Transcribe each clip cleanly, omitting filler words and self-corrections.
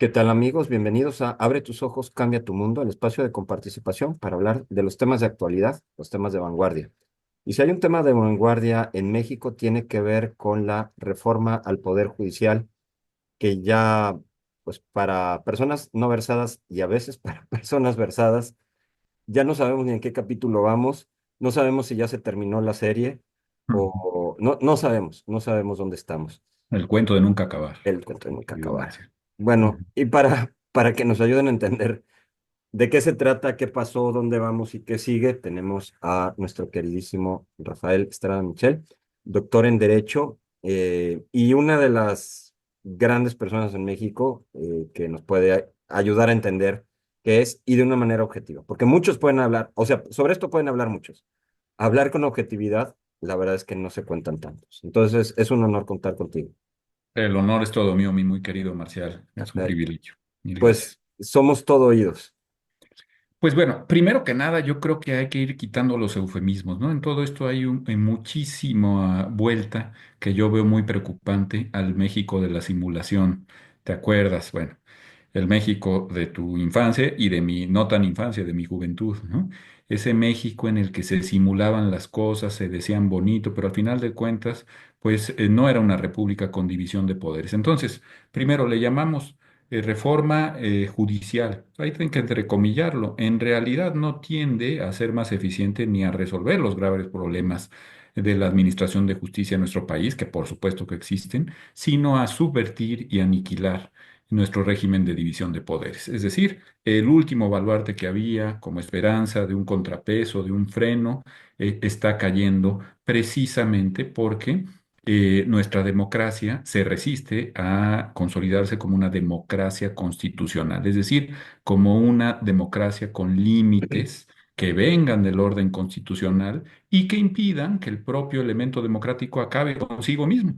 ¿Qué tal amigos? Bienvenidos a Abre tus ojos, cambia tu mundo, el espacio de comparticipación para hablar de los temas de actualidad, los temas de vanguardia. Y si hay un tema de vanguardia en México, tiene que ver con la reforma al Poder Judicial, que ya, pues para personas no versadas y a veces para personas versadas, ya no sabemos ni en qué capítulo vamos, no sabemos si ya se terminó la serie o no sabemos dónde estamos. El cuento de nunca acabar, El cuento de nunca querido acabar. Marcial. Bueno, Ujú. y para que nos ayuden a entender de qué se trata, qué pasó, dónde vamos y qué sigue, tenemos a nuestro queridísimo Rafael Estrada Michel, doctor en Derecho y una de las grandes personas en México que nos puede ayudar a entender qué es y de una manera objetiva, porque muchos pueden hablar, o sea, sobre esto pueden hablar muchos. Hablar con objetividad, la verdad es que no se cuentan tantos. Entonces, es un honor contar contigo. El honor es todo mío, mi muy querido Marcial. Es un Eh, privilegio. Mil Pues gracias. somos todo oídos. Pues bueno, primero que nada, yo creo que hay que ir quitando los eufemismos, ¿no? En todo esto hay muchísima vuelta que yo veo muy preocupante al México de la simulación. ¿Te acuerdas? Bueno, el México de tu infancia y de mi no tan infancia, de mi juventud, ¿no? Ese México en el que se simulaban las cosas, se decían bonito, pero al final de cuentas, pues no era una república con división de poderes. Entonces, primero le llamamos reforma judicial. Ahí tienen que entrecomillarlo. En realidad no tiende a ser más eficiente ni a resolver los graves problemas de la administración de justicia en nuestro país, que por supuesto que existen, sino a subvertir y aniquilar nuestro régimen de división de poderes. Es decir, el último baluarte que había como esperanza de un contrapeso, de un freno, está cayendo precisamente porque nuestra democracia se resiste a consolidarse como una democracia constitucional, es decir, como una democracia con límites que vengan del orden constitucional y que impidan que el propio elemento democrático acabe consigo mismo.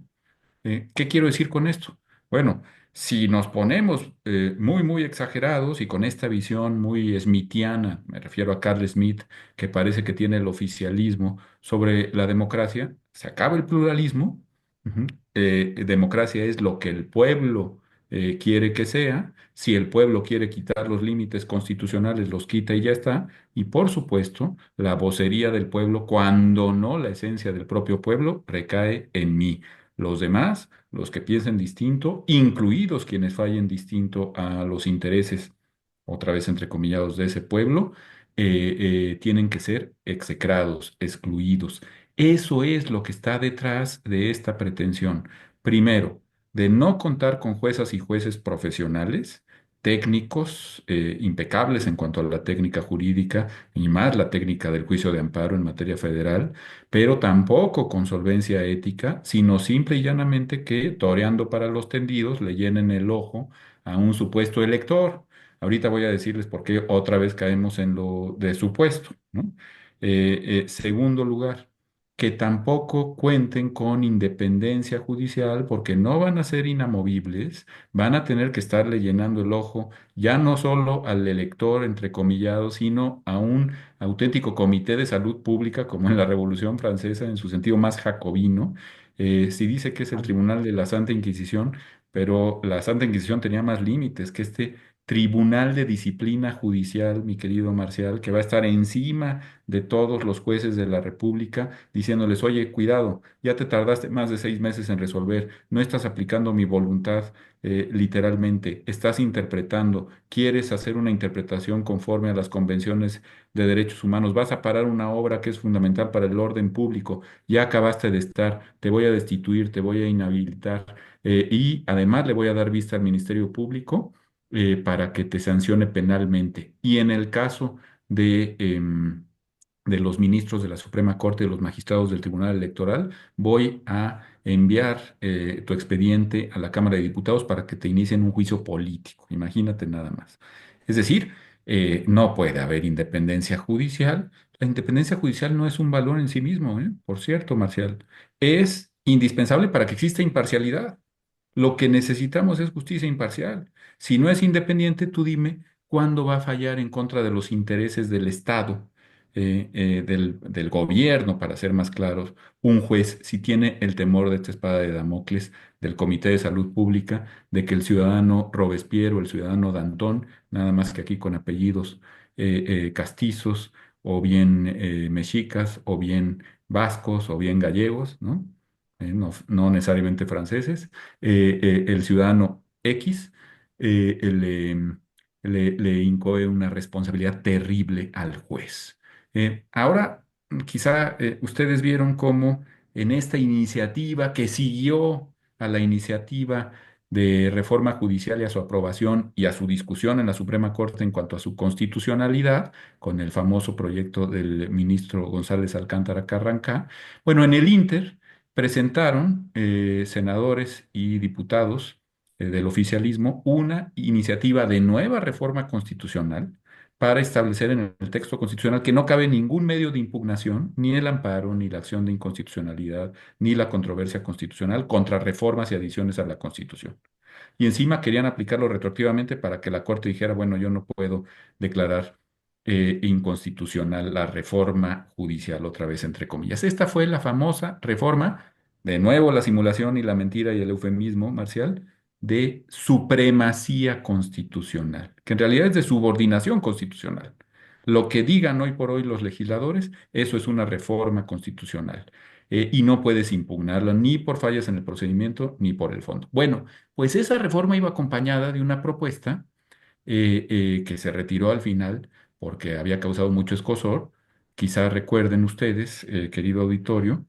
¿Qué quiero decir con esto? Bueno, si nos ponemos muy exagerados y con esta visión muy smithiana, me refiero a Carl Smith, que parece que tiene el oficialismo sobre la democracia, se acaba el pluralismo. Ujú. Democracia es lo que el pueblo quiere que sea. Si el pueblo quiere quitar los límites constitucionales, los quita y ya está. Y por supuesto, la vocería del pueblo, cuando no la esencia del propio pueblo, recae en mí. Los demás, los que piensen distinto, incluidos quienes fallen distinto a los intereses, otra vez entrecomillados, de ese pueblo, tienen que ser execrados, excluidos. Eso es lo que está detrás de esta pretensión. Primero, de no contar con juezas y jueces profesionales, técnicos, impecables en cuanto a la técnica jurídica y más la técnica del juicio de amparo en materia federal, pero tampoco con solvencia ética, sino simple y llanamente que, toreando para los tendidos, le llenen el ojo a un supuesto elector. Ahorita voy a decirles por qué otra vez caemos en lo de supuesto, ¿no? Segundo lugar, que tampoco cuenten con independencia judicial porque no van a ser inamovibles, van a tener que estarle llenando el ojo ya no solo al elector, entrecomillado, sino a un auténtico comité de salud pública, como en la Revolución Francesa, en su sentido más jacobino. Sí dice que es el Tribunal de la Santa Inquisición, pero la Santa Inquisición tenía más límites que este Tribunal de Disciplina Judicial, mi querido Marcial, que va a estar encima de todos los jueces de la República, diciéndoles, oye, cuidado, ya te tardaste más de 6 meses en resolver, no estás aplicando mi voluntad literalmente, estás interpretando, quieres hacer una interpretación conforme a las convenciones de derechos humanos, vas a parar una obra que es fundamental para el orden público, ya acabaste de estar, te voy a destituir, te voy a inhabilitar y además le voy a dar vista al Ministerio Público para que te sancione penalmente. Y en el caso de los ministros de la Suprema Corte, de los magistrados del Tribunal Electoral, voy a enviar tu expediente a la Cámara de Diputados para que te inicien un juicio político. Imagínate nada más. Es decir, no puede haber independencia judicial. La independencia judicial no es un valor en sí mismo, ¿eh? Por cierto, Marcial. Es indispensable para que exista imparcialidad. Lo que necesitamos es justicia imparcial. Si no es independiente, tú dime cuándo va a fallar en contra de los intereses del Estado. del gobierno, para ser más claros, un juez, si tiene el temor de esta espada de Damocles del Comité de Salud Pública, de que el ciudadano Robespierre o el ciudadano Danton, nada más que aquí con apellidos castizos, o bien mexicas, o bien vascos, o bien gallegos, ¿no? No necesariamente franceses, el ciudadano X le incoe una responsabilidad terrible al juez. Ahora, quizá ustedes vieron cómo en esta iniciativa que siguió a la iniciativa de reforma judicial y a su aprobación y a su discusión en la Suprema Corte en cuanto a su constitucionalidad, con el famoso proyecto del ministro González Alcántara Carrancá, bueno, en el Inter presentaron senadores y diputados del oficialismo una iniciativa de nueva reforma constitucional para establecer en el texto constitucional que no cabe ningún medio de impugnación, ni el amparo, ni la acción de inconstitucionalidad, ni la controversia constitucional contra reformas y adiciones a la Constitución. Y encima querían aplicarlo retroactivamente para que la Corte dijera, bueno, yo no puedo declarar inconstitucional la reforma judicial, otra vez entre comillas. Esta fue la famosa reforma, de nuevo la simulación y la mentira y el eufemismo, Marcial, de supremacía constitucional, que en realidad es de subordinación constitucional. Lo que digan hoy por hoy los legisladores, eso es una reforma constitucional. Y no puedes impugnarla ni por fallas en el procedimiento ni por el fondo. Bueno, pues esa reforma iba acompañada de una propuesta que se retiró al final porque había causado mucho escozor. Quizá recuerden ustedes, querido auditorio,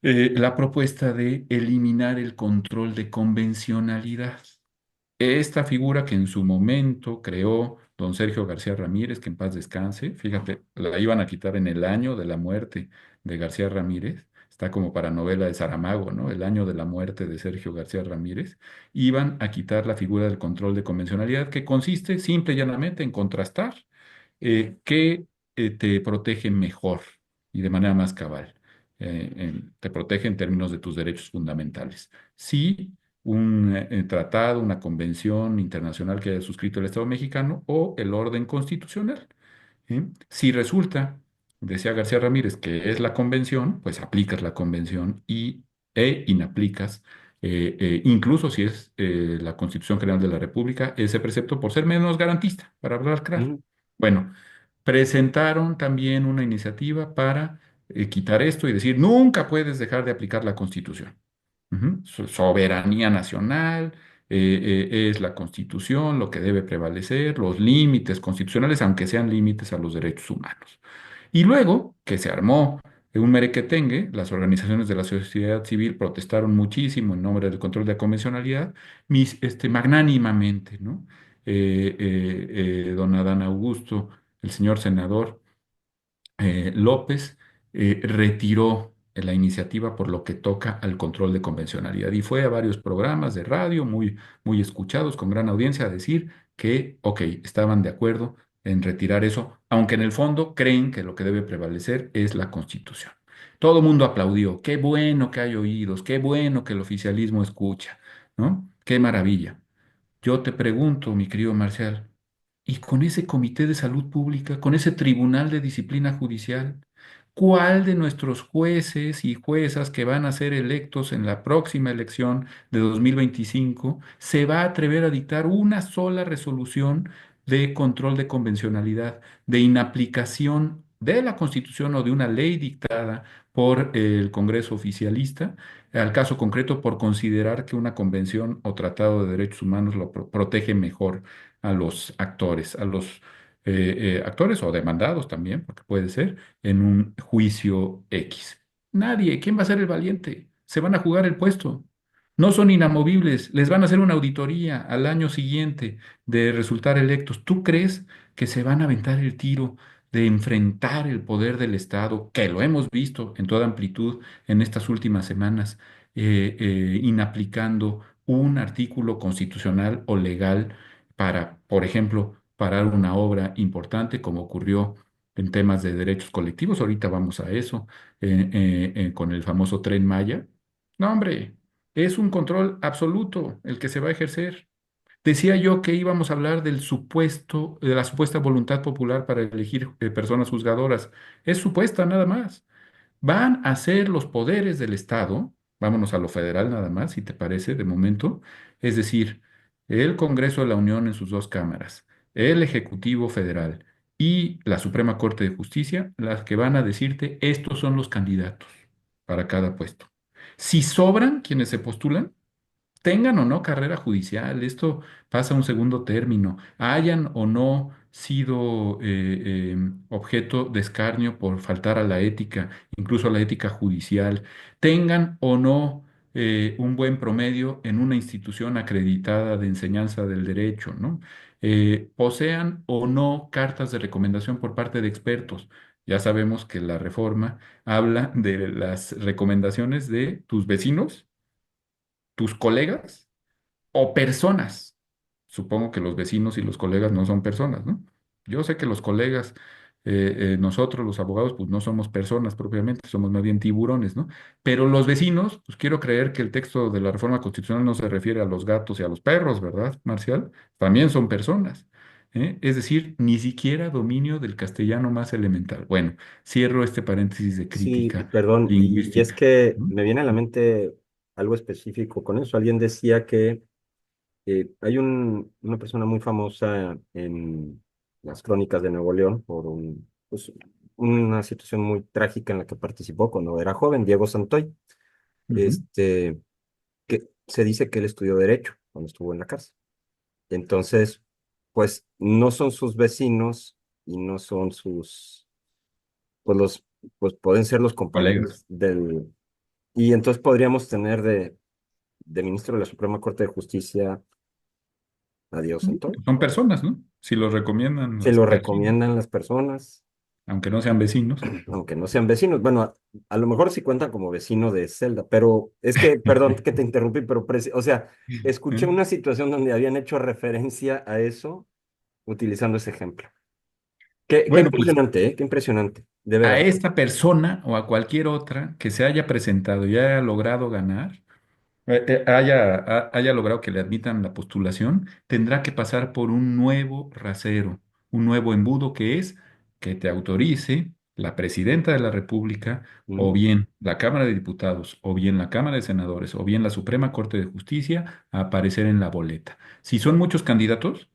la propuesta de eliminar el control de convencionalidad. Esta figura que en su momento creó don Sergio García Ramírez, que en paz descanse, fíjate, la iban a quitar en el año de la muerte de García Ramírez, está como para novela de Saramago, ¿no? El año de la muerte de Sergio García Ramírez, iban a quitar la figura del control de convencionalidad, que consiste simple y llanamente en contrastar qué te protege mejor y de manera más cabal. Te protege en términos de tus derechos fundamentales. Si un tratado, una convención internacional que haya suscrito el Estado mexicano o el orden constitucional. ¿Sí? Si resulta, decía García Ramírez, que es la convención, pues aplicas la convención e inaplicas, incluso si es la Constitución General de la República, ese precepto por ser menos garantista, para hablar claro. Ujú, Bueno, presentaron también una iniciativa para quitar esto y decir, nunca puedes dejar de aplicar la Constitución. Ujú. Soberanía nacional, es la Constitución lo que debe prevalecer, los límites constitucionales, aunque sean límites a los derechos humanos. Y luego que se armó un merequetengue, las organizaciones de la sociedad civil protestaron muchísimo en nombre del control de la convencionalidad, magnánimamente, ¿no? Don Adán Augusto, el señor senador, López retiró la iniciativa por lo que toca al control de convencionalidad y fue a varios programas de radio muy escuchados con gran audiencia a decir que, ok, estaban de acuerdo en retirar eso, aunque en el fondo creen que lo que debe prevalecer es la Constitución. Todo el mundo aplaudió, qué bueno que hay oídos, qué bueno que el oficialismo escucha, ¿no? Qué maravilla. Yo te pregunto, mi querido Marcial, y con ese comité de salud pública, con ese tribunal de disciplina judicial, ¿cuál de nuestros jueces y juezas que van a ser electos en la próxima elección de 2025 se va a atrever a dictar una sola resolución de control de convencionalidad, de inaplicación de la Constitución o de una ley dictada por el Congreso oficialista, al caso concreto por considerar que una convención o tratado de derechos humanos lo protege mejor a los actores, a los actores o demandados también, porque puede ser, en un juicio X? Nadie. ¿Quién va a ser el valiente? Se van a jugar el puesto. No son inamovibles. Les van a hacer una auditoría al año siguiente de resultar electos. ¿Tú crees que se van a aventar el tiro de enfrentar el poder del Estado, que lo hemos visto en toda amplitud en estas últimas semanas, inaplicando un artículo constitucional o legal para, por ejemplo, parar una obra importante como ocurrió en temas de derechos colectivos? Ahorita vamos a eso, con el famoso Tren Maya. No, hombre, es un control absoluto el que se va a ejercer. Decía yo que íbamos a hablar de la supuesta voluntad popular para elegir personas juzgadoras. Es supuesta nada más. Van a ser los poderes del Estado, vámonos a lo federal nada más, si te parece, de momento, es decir, el Congreso de la Unión en sus dos cámaras, el Ejecutivo Federal y la Suprema Corte de Justicia, las que van a decirte estos son los candidatos para cada puesto. Si sobran quienes se postulan, tengan o no carrera judicial, esto pasa a un segundo término, hayan o no sido objeto de escarnio por faltar a la ética, incluso a la ética judicial, tengan o no un buen promedio en una institución acreditada de enseñanza del derecho, ¿no? Posean o no cartas de recomendación por parte de expertos. Ya sabemos que la reforma habla de las recomendaciones de tus vecinos, tus colegas o personas. Supongo que los vecinos y los colegas no son personas, ¿no? Yo sé que los colegas, nosotros los abogados, pues no somos personas propiamente, somos más bien tiburones, ¿no? Pero los vecinos, pues quiero creer que el texto de la reforma constitucional no se refiere a los gatos y a los perros, ¿verdad, Marcial? También son personas. Es decir, ni siquiera dominio del castellano más elemental. Bueno, cierro este paréntesis de Sí, crítica perdón, y es lingüística, que ¿no? me viene a la mente algo específico con eso. Alguien decía que hay una persona muy famosa en las crónicas de Nuevo León por pues, una situación muy trágica en la que participó cuando era joven, Diego Santoy, Ujú. este, que se dice que él estudió Derecho cuando estuvo en la cárcel. Entonces, pues no son sus vecinos y no son pues pues pueden ser los Colegas. compañeros y entonces podríamos tener de ministro de la Suprema Corte de Justicia a Diego Santoy. Son personas, ¿no? Si los recomiendan Se las lo personas, recomiendan las personas, aunque no sean vecinos. aunque no sean vecinos. Bueno, a lo mejor sí cuentan como vecino de Celda, pero es que, perdón que te interrumpí, pero, o sea, escuché ¿Eh? una situación donde habían hecho referencia a eso utilizando ese ejemplo. Qué Bueno, pues impresionante, ¿eh? Qué impresionante, de a veras. esta persona o a cualquier otra que se haya presentado y haya logrado ganar, haya logrado que le admitan la postulación, tendrá que pasar por un nuevo rasero, un nuevo embudo que es que te autorice la presidenta de la República, o Mm, bien la Cámara de Diputados, o bien la Cámara de Senadores, o bien la Suprema Corte de Justicia a aparecer en la boleta. Si son muchos candidatos,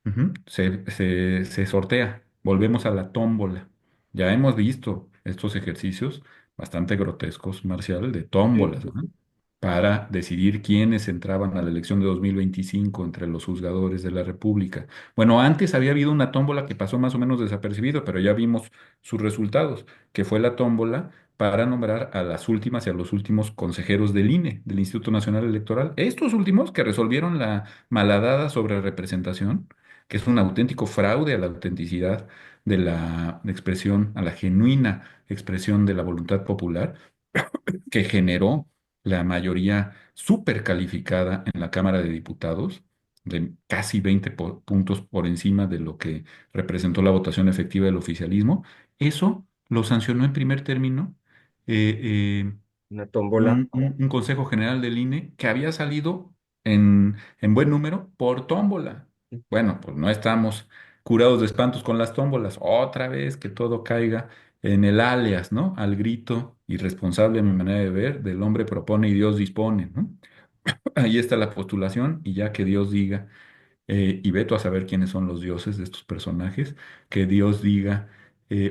ujú, se sortea. Volvemos a la tómbola. Ya hemos visto estos ejercicios bastante grotescos, Marcial, de sí, tómbolas, sí, ¿no? sí. Para decidir quiénes entraban a la elección de 2025 entre los juzgadores de la República. Bueno, antes había habido una tómbola que pasó más o menos desapercibido, pero ya vimos sus resultados, que fue la tómbola para nombrar a las últimas y a los últimos consejeros del INE, del Instituto Nacional Electoral. Estos últimos que resolvieron la malhadada sobre representación, que es un auténtico fraude a la autenticidad de la expresión, a la genuina expresión de la voluntad popular que generó la mayoría súper calificada en la Cámara de Diputados, de casi 20 puntos por encima de lo que representó la votación efectiva del oficialismo. Eso lo sancionó en primer término eh, Una tómbola. un Consejo General del INE que había salido en buen número por tómbola. Bueno, pues no estamos curados de espantos con las tómbolas. Otra vez que todo caiga en el alias, ¿no? Al grito irresponsable, a mi manera de ver, del hombre propone y Dios dispone, ¿no? Ahí está la postulación y ya que Dios diga, y veto a saber quiénes son los dioses de estos personajes, que Dios diga,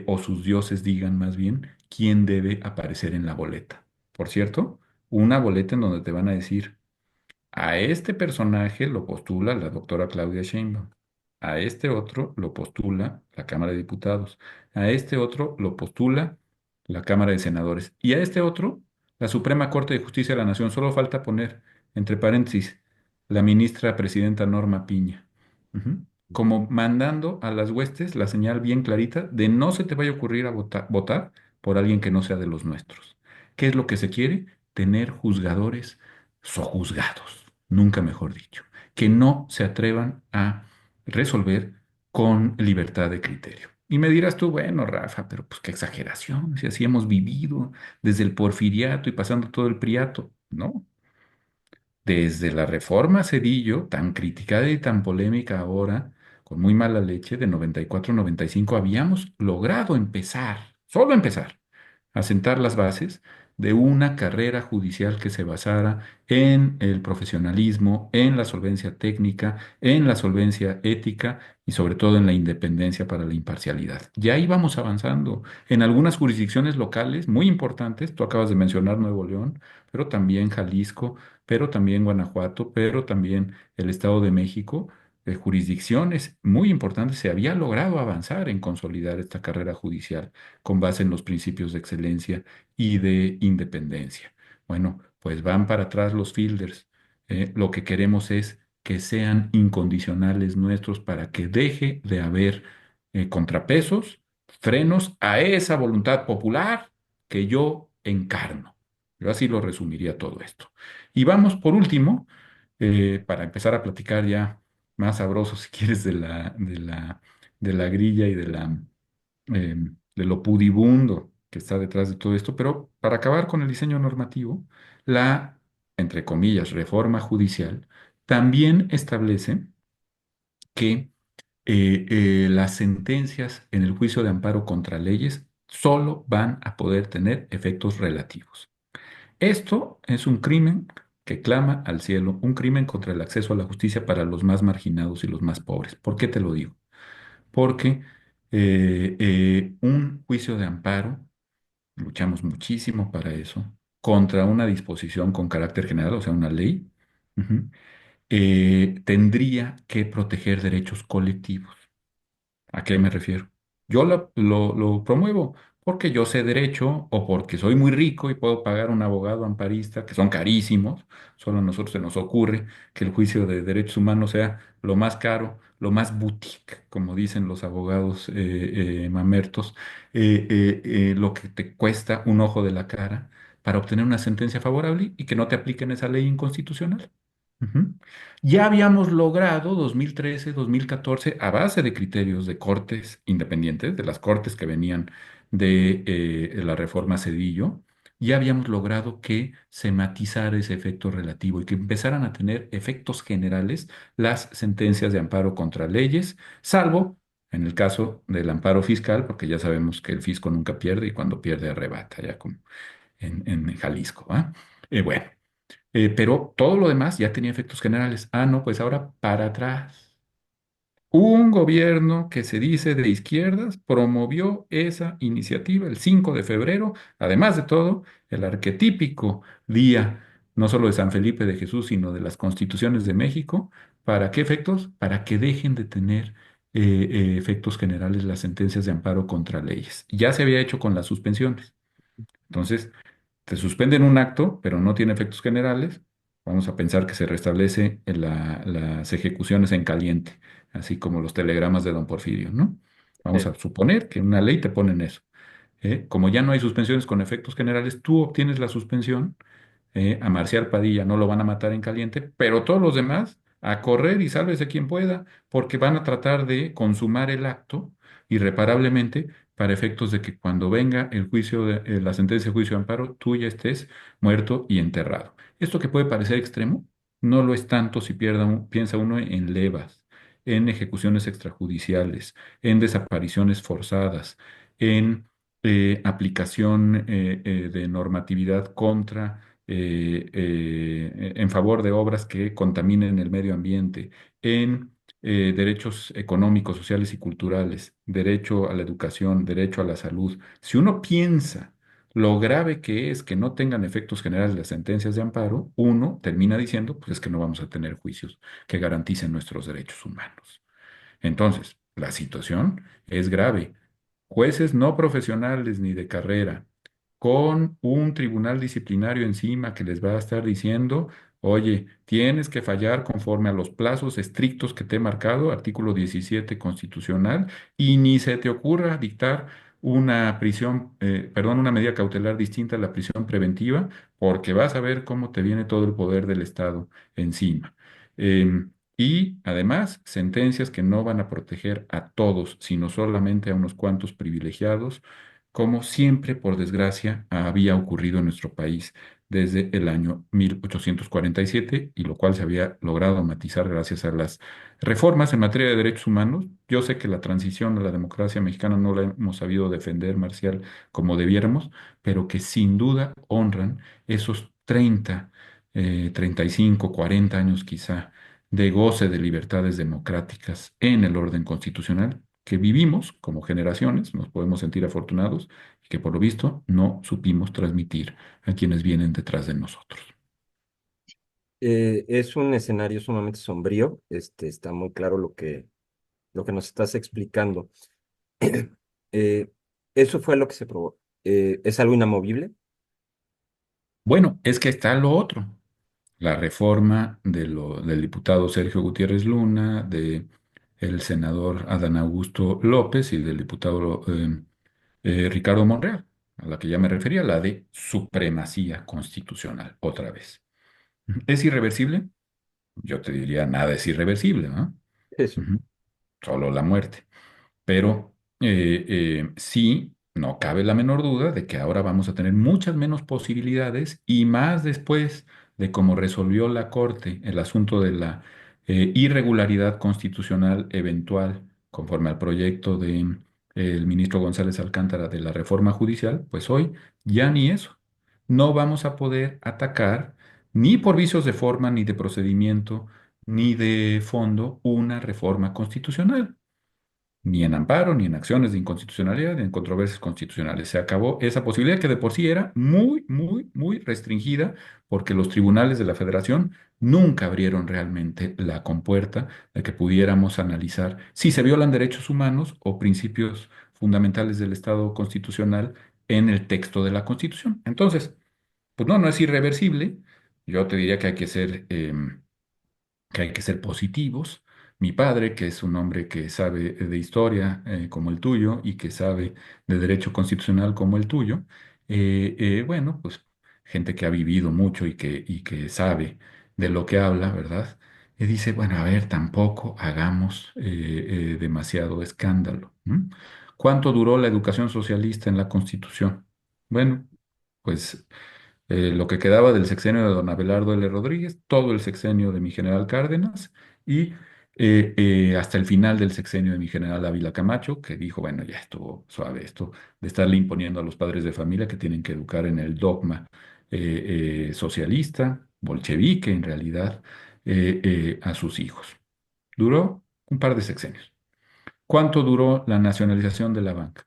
o sus dioses digan más bien, quién debe aparecer en la boleta. Por cierto, una boleta en donde te van a decir, a este personaje lo postula la doctora Claudia Sheinbaum. A este otro lo postula la Cámara de Diputados. A este otro lo postula la Cámara de Senadores. Y a este otro, la Suprema Corte de Justicia de la Nación. Solo falta poner, entre paréntesis, la ministra presidenta Norma Piña. Ujú. Como mandando a las huestes la señal bien clarita de no se te vaya a ocurrir a votar por alguien que no sea de los nuestros. ¿Qué es lo que se quiere? Tener juzgadores sojuzgados, nunca mejor dicho, que no se atrevan a resolver con libertad de criterio. Y me dirás tú, bueno, Rafa, pero pues qué exageración, si así hemos vivido desde el porfiriato y pasando todo el priato. No, desde la reforma Cedillo, tan criticada y tan polémica ahora, con muy mala leche, de 94-95, habíamos logrado empezar, solo empezar, a sentar las bases de una carrera judicial que se basara en el profesionalismo, en la solvencia técnica, en la solvencia ética y sobre todo en la independencia para la imparcialidad. Ya íbamos avanzando en algunas jurisdicciones locales muy importantes, tú acabas de mencionar Nuevo León, pero también Jalisco, pero también Guanajuato, pero también el Estado de México, jurisdicciones muy importantes, se había logrado avanzar en consolidar esta carrera judicial con base en los principios de excelencia y de independencia. Bueno, pues van para atrás los fielders. Lo que queremos es que sean incondicionales nuestros para que deje de haber contrapesos, frenos a esa voluntad popular que yo encarno. Yo así lo resumiría todo esto. Y vamos por último, para empezar a platicar ya más sabroso, si quieres, de la grilla y de lo pudibundo que está detrás de todo esto, pero para acabar con el diseño normativo, la, entre comillas, reforma judicial también establece que las sentencias en el juicio de amparo contra leyes solo van a poder tener efectos relativos. Esto es un crimen que clama al cielo, un crimen contra el acceso a la justicia para los más marginados y los más pobres. ¿Por qué te lo digo? Porque un juicio de amparo, luchamos muchísimo para eso, contra una disposición con carácter general, o sea, una ley, ujú, tendría que proteger derechos colectivos. ¿A qué me refiero? Yo lo promuevo porque yo sé derecho o porque soy muy rico y puedo pagar un abogado amparista, que son carísimos. Solo a nosotros se nos ocurre que el juicio de derechos humanos sea lo más caro, lo más boutique, como dicen los abogados mamertos, lo que te cuesta un ojo de la cara para obtener una sentencia favorable y que no te apliquen esa ley inconstitucional. Ujú. Ya habíamos logrado 2013, 2014, a base de criterios de cortes independientes, de las cortes que venían de la reforma Cedillo, ya habíamos logrado que se matizara ese efecto relativo y que empezaran a tener efectos generales las sentencias de amparo contra leyes, salvo en el caso del amparo fiscal, porque ya sabemos que el fisco nunca pierde y cuando pierde arrebata, ya como en Jalisco, ¿va? Bueno. Pero todo lo demás ya tenía efectos generales. Ah, no, pues ahora para atrás. Un gobierno que se dice de izquierdas promovió esa iniciativa el 5 de febrero, además de todo, el arquetípico día no solo de San Felipe de Jesús, sino de las constituciones de México. ¿Para qué efectos? Para que dejen de tener efectos generales las sentencias de amparo contra leyes. Ya se había hecho con las suspensiones. Entonces, te suspenden un acto, pero no tiene efectos generales. Vamos a pensar que se restablece las ejecuciones en caliente, así como los telegramas de don Porfirio, ¿no? Vamos Sí. a suponer que en una ley te ponen eso. Como ya no hay suspensiones con efectos generales, tú obtienes la suspensión. A Marcial Padilla no lo van a matar en caliente, pero todos los demás a correr y sálvese quien pueda, porque van a tratar de consumar el acto irreparablemente para efectos de que cuando venga el juicio la sentencia de juicio de amparo, tú ya estés muerto y enterrado. Esto que puede parecer extremo, no lo es tanto si piensa uno en levas, en ejecuciones extrajudiciales, en desapariciones forzadas, en aplicación de normatividad contra en favor de obras que contaminen el medio ambiente, en derechos económicos, sociales y culturales, derecho a la educación, derecho a la salud. Si uno piensa lo grave que es que no tengan efectos generales las sentencias de amparo, uno termina diciendo, pues es que no vamos a tener juicios que garanticen nuestros derechos humanos. Entonces, la situación es grave. Jueces no profesionales ni de carrera, con un tribunal disciplinario encima que les va a estar diciendo, oye, tienes que fallar conforme a los plazos estrictos que te he marcado, artículo 17 constitucional, y ni se te ocurra dictar una prisión, perdón, una medida cautelar distinta a la prisión preventiva, porque vas a ver cómo te viene todo el poder del Estado encima. Y además, sentencias que no van a proteger a todos, sino solamente a unos cuantos privilegiados, como siempre, por desgracia, había ocurrido en nuestro país desde el año 1847, y lo cual se había logrado matizar gracias a las reformas en materia de derechos humanos. Yo sé que la transición a la democracia mexicana no la hemos sabido defender, Marcial, como debiéramos, pero que sin duda honran esos 35, 40 años quizá de goce de libertades democráticas en el orden constitucional que vivimos como generaciones, nos podemos sentir afortunados y que por lo visto no supimos transmitir a quienes vienen detrás de nosotros. Es un escenario sumamente sombrío, está muy claro lo que nos estás explicando. Eh, Eso fue lo que se probó. ¿Es algo inamovible? Bueno, es que está lo otro, la reforma del diputado Sergio Gutiérrez Luna, de el senador Adán Augusto López y del diputado Ricardo Monreal, a la que ya me refería, la de supremacía constitucional, otra vez. ¿Es irreversible? Yo te diría, nada es irreversible, ¿no? Eso. Ujú. Solo la muerte. Pero sí, no cabe la menor duda de que ahora vamos a tener muchas menos posibilidades, y más después de cómo resolvió la Corte el asunto de la irregularidad constitucional eventual conforme al proyecto de el ministro González Alcántara de la reforma judicial. Pues hoy ya ni eso. No vamos a poder atacar ni por vicios de forma, ni de procedimiento, ni de fondo una reforma constitucional, ni en amparo, ni en acciones de inconstitucionalidad, ni en controversias constitucionales. Se acabó esa posibilidad, que de por sí era muy, muy, muy restringida, porque los tribunales de la Federación nunca abrieron realmente la compuerta de que pudiéramos analizar si se violan derechos humanos o principios fundamentales del Estado constitucional en el texto de la Constitución. Entonces, pues no, no es irreversible. Yo te diría que hay que ser positivos. Mi padre, que es un hombre que sabe de historia como el tuyo y que sabe de derecho constitucional como el tuyo, bueno, pues gente que ha vivido mucho y que sabe de lo que habla, ¿verdad? Y dice, bueno, a ver, tampoco hagamos demasiado escándalo. ¿M? ¿Cuánto duró la educación socialista en la Constitución? Bueno, pues lo que quedaba del sexenio de don Abelardo L. Rodríguez, todo el sexenio de mi general Cárdenas y hasta el final del sexenio de mi general Ávila Camacho, que dijo, bueno, ya estuvo suave esto de estarle imponiendo a los padres de familia que tienen que educar en el dogma socialista, bolchevique en realidad, a sus hijos. Duró un par de sexenios. ¿Cuánto duró la nacionalización de la banca?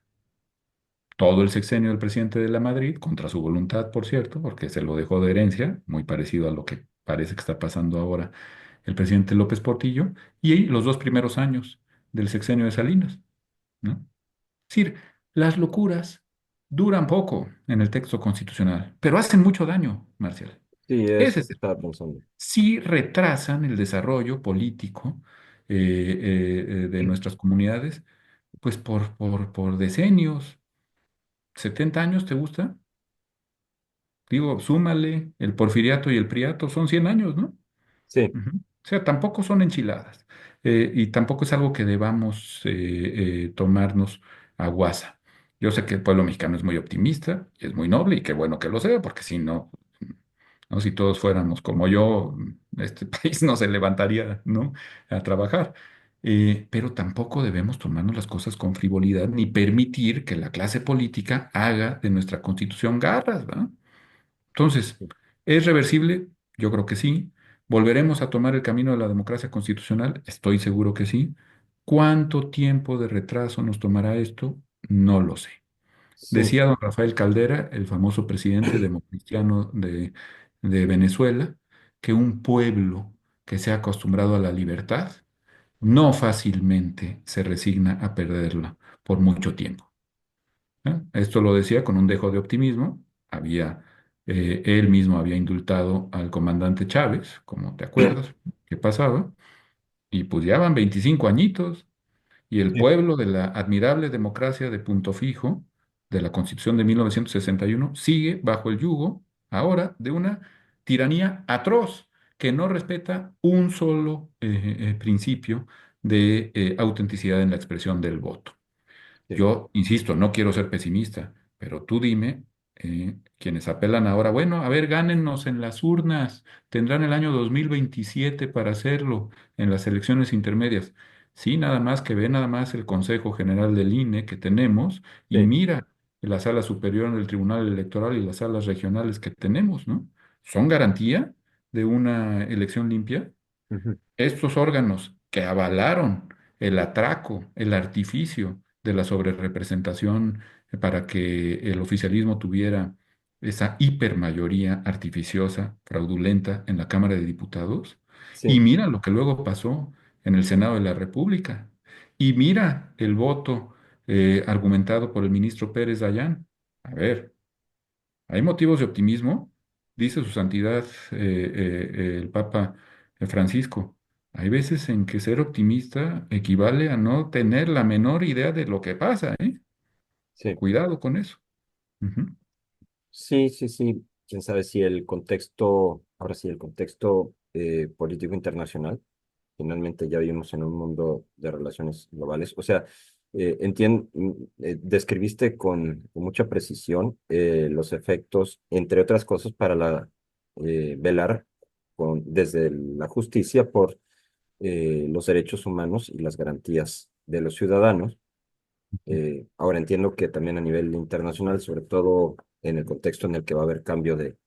Todo el sexenio del presidente de la Madrid, contra su voluntad, por cierto, porque se lo dejó de herencia, muy parecido a lo que parece que está pasando ahora el presidente López Portillo, y los 2 primeros años del sexenio de Salinas, ¿no? Es decir, las locuras duran poco en el texto constitucional, pero hacen mucho daño, Marcial. Sí, es Ese lo es que el estaba punto. pensando. Sí retrasan el desarrollo político de nuestras comunidades, pues por decenios. ¿70 años te gusta? Digo, súmale el porfiriato y el priato, son 100 años, ¿no? Sí, Ujú. O sea, tampoco son enchiladas, y tampoco es algo que debamos tomarnos a guasa. Yo sé que el pueblo mexicano es muy optimista y es muy noble, y qué bueno que lo sea, porque si no, no, si todos fuéramos como yo, este país no se levantaría, ¿no?, a trabajar. Pero tampoco debemos tomarnos las cosas con frivolidad, ni permitir que la clase política haga de nuestra constitución garras, ¿verdad? Entonces, ¿es reversible? Yo creo que sí. ¿Volveremos a tomar el camino de la democracia constitucional? Estoy seguro que sí. ¿Cuánto tiempo de retraso nos tomará esto? No lo sé. sí, Decía don Rafael Caldera, el famoso presidente democristiano de Venezuela, que un pueblo que se ha acostumbrado a la libertad no fácilmente se resigna a perderla por mucho tiempo. Esto lo decía con un dejo de optimismo. Él mismo había indultado al comandante Chávez, como te acuerdas, que pasaba, y pues ya van 25 añitos, y el sí, pueblo de la admirable democracia de Punto Fijo, de la Constitución de 1961, sigue bajo el yugo ahora de una tiranía atroz que no respeta un solo principio de autenticidad en la expresión del voto. sí, Yo insisto, no quiero ser pesimista, pero tú dime, quienes apelan ahora, bueno, a ver, gánennos en las urnas, tendrán el año 2027 para hacerlo en las elecciones intermedias. Sí, nada más que ve nada más el Consejo General del INE que tenemos y sí. mira la Sala Superior del Tribunal Electoral y las salas regionales que tenemos, ¿no? ¿Son garantía de una elección limpia? Ujú. Estos órganos que avalaron el atraco, el artificio de la sobrerepresentación para que el oficialismo tuviera esa hipermayoría artificiosa, fraudulenta en la Cámara de Diputados. Y Sí, mira lo que luego pasó en el Senado de la República. Y mira el voto argumentado por el ministro Pérez Dayán. A ver. Hay motivos de optimismo, dice su santidad el Papa Francisco. Hay veces en que ser optimista equivale a no tener la menor idea de lo que pasa, ¿eh? sí. Cuidado con eso. Ujú. Sí, sí, sí. Quién sabe si el contexto, ahora sí, el contexto político internacional, finalmente ya vivimos en un mundo de relaciones globales. O sea, describiste con mucha precisión los efectos, entre otras cosas, para velar desde la justicia por los derechos humanos y las garantías de los ciudadanos. Ahora entiendo que también a nivel internacional, sobre todo en el contexto en el que va a haber cambio de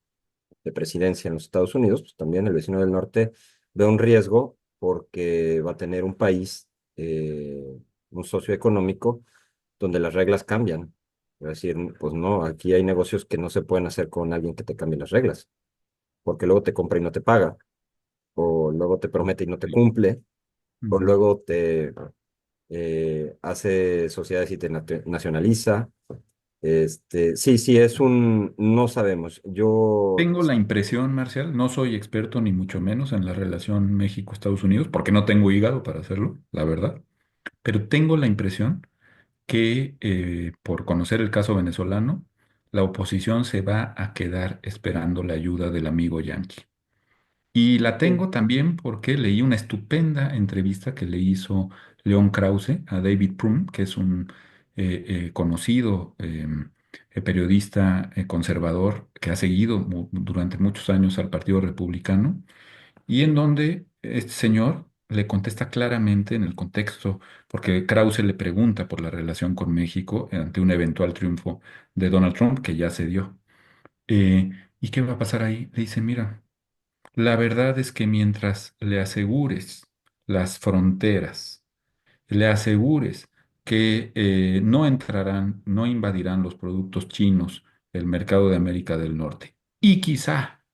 presidencia en los Estados Unidos, pues también el vecino del norte ve un riesgo porque va a tener un país, un socio económico, donde las reglas cambian. Es decir, pues no, aquí hay negocios que no se pueden hacer con alguien que te cambie las reglas, porque luego te compra y no te paga, o luego te promete y no te Sí. cumple, o Ujú. luego te hace sociedades y te nacionaliza. Sí, sí, no sabemos. Yo, Tengo la impresión, Marcial, no soy experto ni mucho menos en la relación México-Estados Unidos, porque no tengo hígado para hacerlo, la verdad, pero tengo la impresión que por conocer el caso venezolano, la oposición se va a quedar esperando la ayuda del amigo Yankee. Y la sí, tengo también porque leí una estupenda entrevista que le hizo León Krause a David Prum, que es un conocido periodista conservador que ha seguido durante muchos años al Partido Republicano y en donde este señor le contesta claramente en el contexto, porque Krause le pregunta por la relación con México ante un eventual triunfo de Donald Trump, que ya se dio. ¿Y qué va a pasar ahí? Le dice, mira, la verdad es que mientras le asegures las fronteras, le asegures que no entrarán, no invadirán los productos chinos el mercado de América del Norte, y quizá,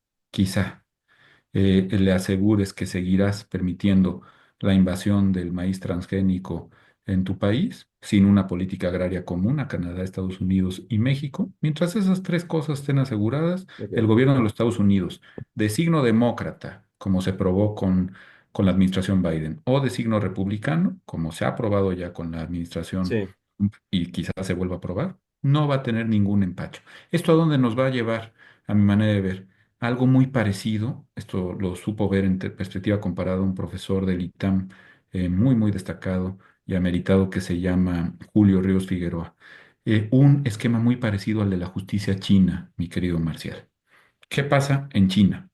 le asegures que seguirás permitiendo la invasión del maíz transgénico en tu país, sin una política agraria común a Canadá, Estados Unidos y México. Mientras esas tres cosas estén aseguradas, el ok, gobierno de los Estados Unidos, de signo demócrata, como se probó con la administración Biden, o de signo republicano, como se ha probado ya con la administración sí, y quizás se vuelva a probar, no va a tener ningún empacho. ¿Esto a dónde nos va a llevar, a mi manera de ver? Algo muy parecido, esto lo supo ver en perspectiva comparada un profesor del ITAM muy destacado y ameritado que se llama Julio Ríos Figueroa. Un esquema muy parecido al de la justicia china, mi querido Marcial. ¿Qué pasa en China?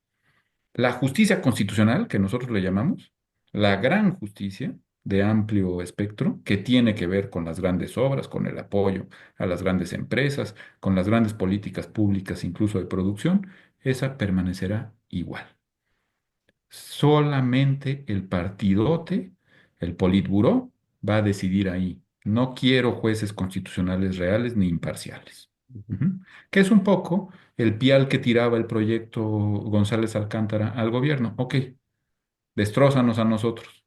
La justicia constitucional, que nosotros le llamamos, la gran justicia de amplio espectro, que tiene que ver con las grandes obras, con el apoyo a las grandes empresas, con las grandes políticas públicas, incluso de producción, esa permanecerá igual. Solamente el partidote, el Politburó, va a decidir ahí. No quiero jueces constitucionales reales ni imparciales. ujú, Ujú. Que es un poco el pial que tiraba el proyecto González Alcántara al gobierno. Ok, destrózanos a nosotros,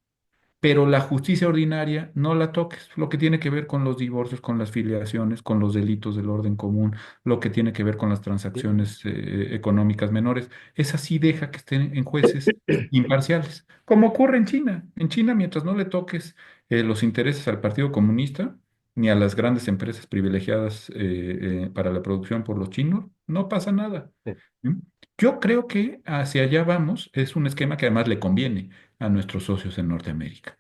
pero la justicia ordinaria no la toques. Lo que tiene que ver con los divorcios, con las filiaciones, con los delitos del orden común, lo que tiene que ver con las sí, transacciones económicas menores, esa sí deja que estén en jueces imparciales, como ocurre en China. En China, mientras no le toques los intereses al Partido Comunista ni a las grandes empresas privilegiadas para la producción por los chinos, no pasa nada. sí, ¿Mm? Yo creo que hacia allá vamos. Es un esquema que además le conviene a nuestros socios en Norteamérica.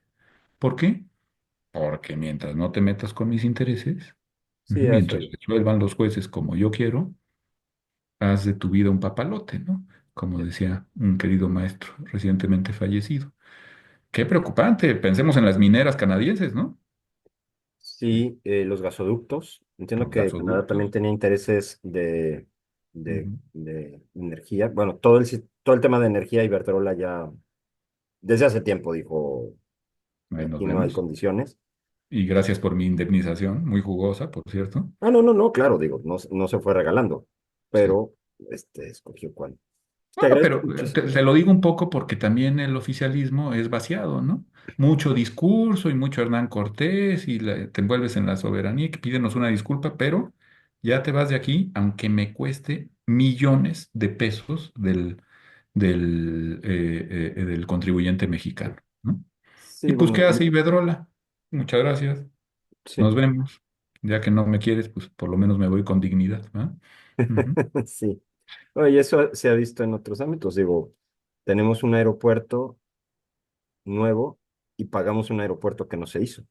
¿Por qué? porque mientras no te metas con mis intereses, Sí, a eso mientras iba. resuelvan los jueces como yo quiero, haz de tu vida un papalote, ¿no? Como Sí. decía un querido maestro recientemente fallecido. Qué preocupante, pensemos en las mineras canadienses, ¿no? Sí, los gasoductos. Entiendo Los que Canadá también gasoductos. tenía intereses Ujú. de energía. Bueno, todo el tema de energía, Iberdrola ya desde hace tiempo dijo, Ahí nos aquí no hay vemos. condiciones. Y gracias por mi indemnización, muy jugosa, por cierto. Ah, no, no, no, claro, digo, no, no se fue regalando, Sí. pero escogió cuál. Te Bueno, agradezco pero muchísimo. te lo digo un poco porque también el oficialismo es vaciado, ¿no? Mucho discurso y mucho Hernán Cortés y te envuelves en la soberanía y que pídenos una disculpa, pero ya te vas de aquí, aunque me cueste millones de pesos del contribuyente mexicano, ¿no? Y Sí, pues, bueno, ¿qué hace Iberdrola? Muchas gracias, sí, nos vemos. Ya que no me quieres, pues por lo menos me voy con dignidad, ¿no? Ujú. sí. Oye, eso se ha visto en otros ámbitos. Digo, tenemos un aeropuerto nuevo y pagamos un aeropuerto que no se hizo,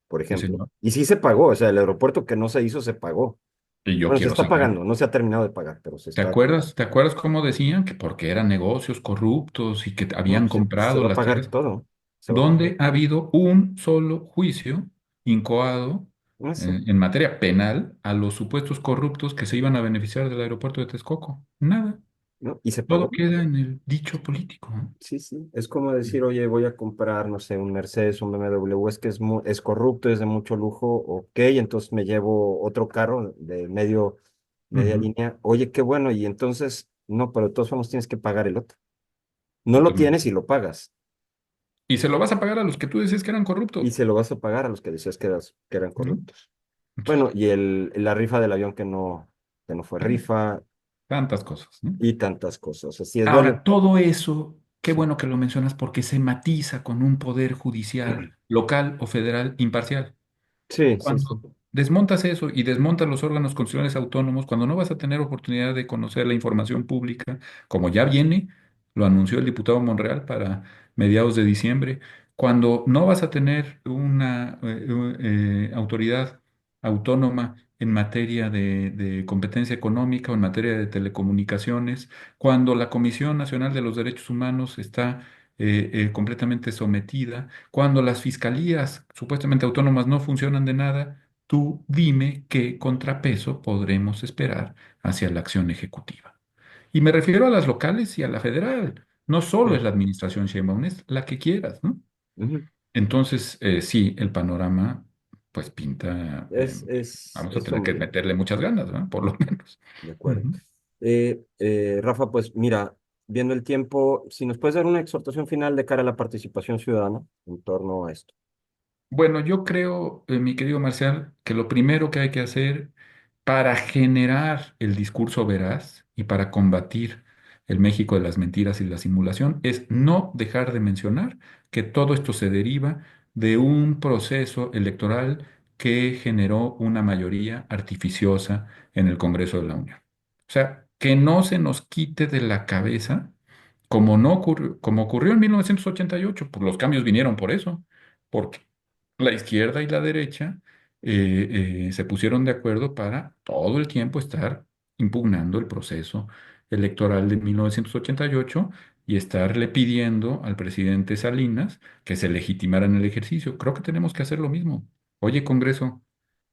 por Sí, ejemplo. señor. Y sí se pagó, o sea, el aeropuerto que no se hizo se pagó. Y yo Bueno, se quiero está saber. pagando, no se ha terminado de pagar, pero se ¿Te está. acuerdas? ¿Te acuerdas cómo decían que porque eran negocios corruptos y que No, habían se comprado va a las pagar tierras? todo. Se va a pagar. ¿Donde ha habido un solo juicio incoado Eso, en materia penal a los supuestos corruptos que se iban a beneficiar del aeropuerto de Texcoco? Nada. ¿no? Y se Todo pagó. queda en el dicho político, ¿no? Sí, sí. Es como decir, oye, voy a comprar, no sé, un Mercedes, un BMW, es que es corrupto, es de mucho lujo, ok, entonces me llevo otro carro de media Ujú. línea. Oye, qué bueno, y entonces, no, pero de todos modos tienes que pagar el otro. No lo Entonces, tienes y lo pagas. y se lo vas a pagar a los que tú decías que eran Y corruptos. se lo vas a pagar a los que decías que eran ¿No? corruptos. Bueno, y la rifa del avión que no fue Bueno, rifa tantas cosas, ¿no? y tantas cosas. Así es, bueno, Ahora, todo eso, qué sí, bueno que lo mencionas porque se matiza con un poder judicial local o federal imparcial. sí, sí, sí. Cuando desmontas eso y desmontas los órganos constitucionales autónomos, cuando no vas a tener oportunidad de conocer la información pública, como ya viene, lo anunció el diputado Monreal para mediados de diciembre, cuando no vas a tener una autoridad autónoma en materia de competencia económica o en materia de telecomunicaciones, cuando la Comisión Nacional de los Derechos Humanos está completamente sometida, cuando las fiscalías supuestamente autónomas no funcionan de nada, tú dime qué contrapeso podremos esperar hacia la acción ejecutiva. Y me refiero a las locales y a la federal. No solo es Sí. la administración Sheinbaum, es la que quieras, ¿no? Ujú. Entonces, sí, el panorama, pues pinta, vamos a Es tener que sombrío, meterle muchas ganas, ¿no? Por lo menos. de acuerdo. Ujú. Rafa, pues mira, viendo el tiempo, si nos puedes dar una exhortación final de cara a la participación ciudadana en torno a esto. Bueno, yo creo, mi querido Marcial, que lo primero que hay que hacer para generar el discurso veraz y para combatir el México de las mentiras y la simulación es no dejar de mencionar que todo esto se deriva de un proceso electoral que generó una mayoría artificiosa en el Congreso de la Unión. O sea, que no se nos quite de la cabeza, como no ocurrió, como ocurrió en 1988, pues los cambios vinieron por eso, porque la izquierda y la derecha se pusieron de acuerdo para todo el tiempo estar impugnando el proceso electoral de 1988 y estarle pidiendo al presidente Salinas que se legitimara en el ejercicio. Creo que tenemos que hacer lo mismo. Oye, Congreso,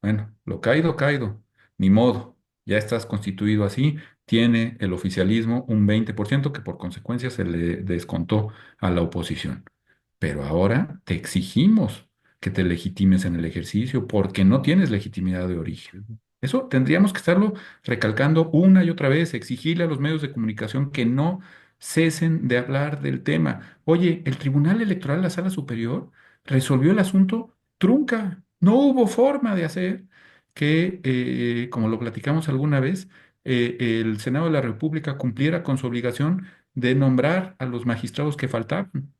bueno, lo caído, caído, ni modo, ya estás constituido así, tiene el oficialismo un 20% que por consecuencia se le descontó a la oposición. Pero ahora te exigimos que te legitimes en el ejercicio porque no tienes legitimidad de origen. Ujú, Eso tendríamos que estarlo recalcando una y otra vez, exigirle a los medios de comunicación que no cesen de hablar del tema. Oye, el Tribunal Electoral, la Sala Superior, resolvió el asunto trunca. No hubo forma de hacer que, como lo platicamos alguna vez, el Senado de la República cumpliera con su obligación de nombrar a los magistrados que faltaban.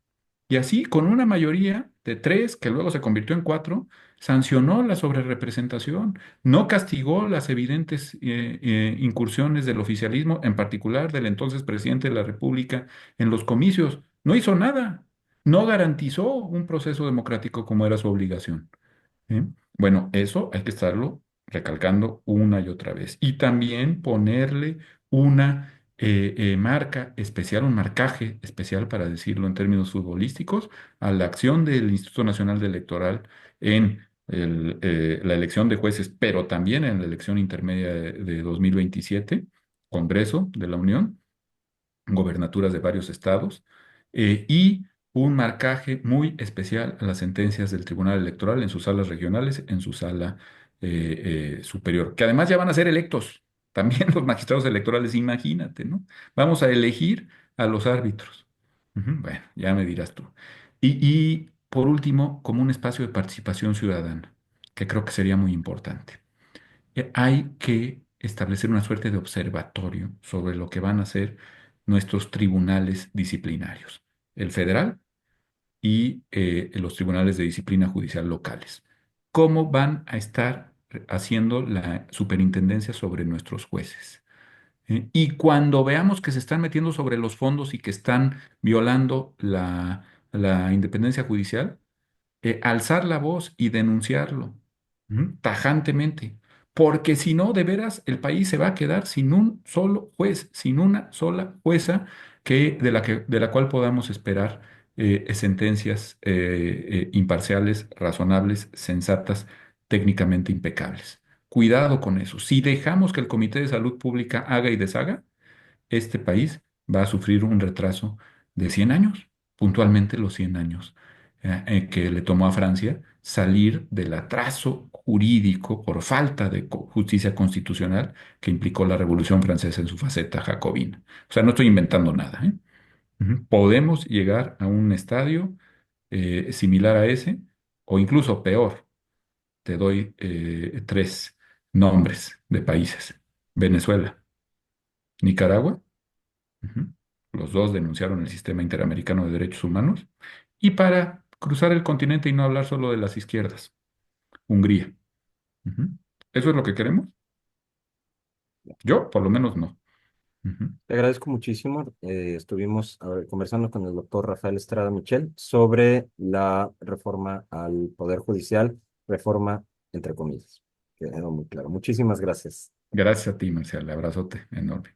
Y así, con una mayoría de tres, que luego se convirtió en cuatro, sancionó la sobrerepresentación, no castigó las evidentes incursiones del oficialismo, en particular del entonces presidente de la República, en los comicios. No hizo nada. no garantizó un proceso democrático como era su obligación. ¿Sí? Bueno, eso hay que estarlo recalcando una y otra vez. Y también ponerle una marca especial, un marcaje especial, para decirlo en términos futbolísticos, a la acción del Instituto Nacional de Electoral en la elección de jueces, pero también en la elección intermedia de 2027, Congreso de la Unión, gobernaturas de varios estados, y un marcaje muy especial a las sentencias del Tribunal Electoral en sus salas regionales, en su sala superior, que además ya van a ser electos. También los magistrados electorales, imagínate, ¿no? Vamos a elegir a los árbitros. Ujú, bueno, ya me dirás tú. Y por último, como un espacio de participación ciudadana, que creo que sería muy importante, hay que establecer una suerte de observatorio sobre lo que van a ser nuestros tribunales disciplinarios, el federal y los tribunales de disciplina judicial locales. ¿Cómo van a estar haciendo la superintendencia sobre nuestros jueces? Y cuando veamos que se están metiendo sobre los fondos y que están violando la independencia judicial, alzar la voz y denunciarlo, tajantemente, porque si no, de veras, el país se va a quedar sin un solo juez, sin una sola jueza de la cual podamos esperar sentencias imparciales, razonables, sensatas, técnicamente impecables. Cuidado con eso. Si dejamos que el Comité de Salud Pública haga y deshaga, este país va a sufrir un retraso de 100 años, puntualmente los 100 años que le tomó a Francia salir del atraso jurídico por falta de justicia constitucional que implicó la Revolución Francesa en su faceta jacobina. O sea, no estoy inventando nada, ¿eh? Podemos llegar a un estadio similar a ese, o incluso peor. Te doy tres nombres de países: Venezuela, Nicaragua. Ujú. Los dos denunciaron el sistema interamericano de derechos humanos. Y para cruzar el continente y no hablar solo de las izquierdas, Hungría. Ujú. ¿Eso es lo que queremos? Yo, por lo menos, no. Ujú. Te agradezco muchísimo. Estuvimos conversando con el doctor Rafael Estrada Michel sobre la reforma al Poder Judicial, reforma entre comillas. Quedó muy claro. Muchísimas gracias. Gracias a ti, Marcial. Abrazote enorme.